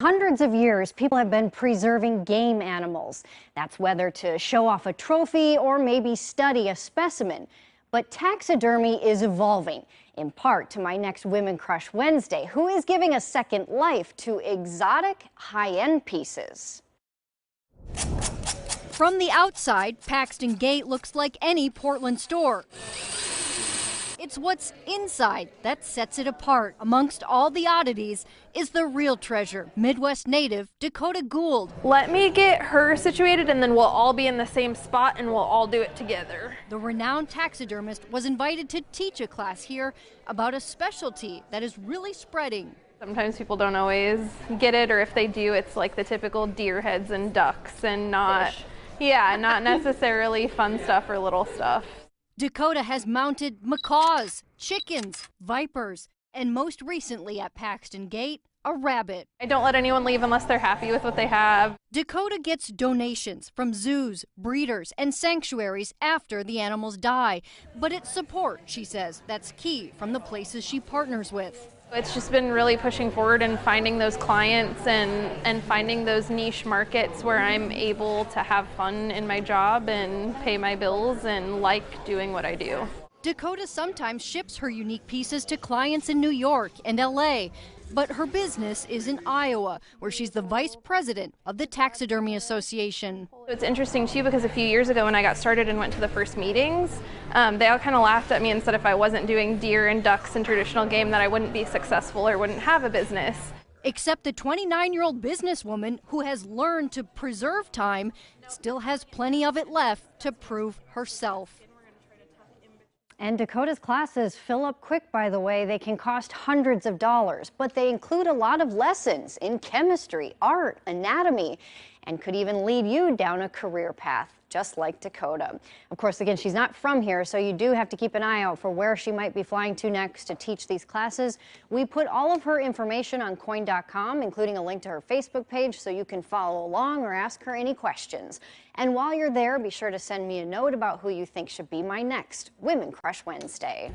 Hundreds of years, people have been preserving game animals. That's whether to show off a trophy or maybe study a specimen. But taxidermy is evolving, in part to my next Women Crush Wednesday, who is giving a second life to exotic, high-end pieces. From the outside, Paxton Gate looks like any Portland store. It's what's inside that sets it apart. Amongst all the oddities is the real treasure, Midwest native Dakotah Gould. Let me get her situated and then we'll all be in the same spot and we'll all do it together. The renowned taxidermist was invited to teach a class here about a specialty that is really spreading. Sometimes people don't always get it, or if they do, it's like the typical deer heads and ducks and not necessarily fun stuff or little stuff. Dakotah has mounted macaws, chickens, vipers, and most recently at Paxton Gate, a rabbit. I don't let anyone leave unless they're happy with what they have. Dakotah gets donations from zoos, breeders, and sanctuaries after the animals die. But it's support, she says, that's key from the places she partners with. It's just been really pushing forward and finding those clients and finding those niche markets where I'm able to have fun in my job and pay my bills and like doing what I do. Dakotah sometimes ships her unique pieces to clients in New York and LA, but her business is in Iowa, where she's the vice president of the Taxidermy Association. It's interesting too because a few years ago when I got started and went to the first meetings, they all kind of laughed at me and said if I wasn't doing deer and ducks and traditional game that I wouldn't be successful or wouldn't have a business. Except the 29-year-old businesswoman who has learned to preserve time still has plenty of it left to prove herself. And Dakotah's classes fill up quick, by the way. They can cost hundreds of dollars, but they include a lot of lessons in chemistry, art, anatomy, and could even lead you down a career path, just like Dakotah. Of course, again, she's not from here, so you do have to keep an eye out for where she might be flying to next to teach these classes. We put all of her information on KOIN.com, including a link to her Facebook page, so you can follow along or ask her any questions. And while you're there, be sure to send me a note about who you think should be my next Women Crush Wednesday.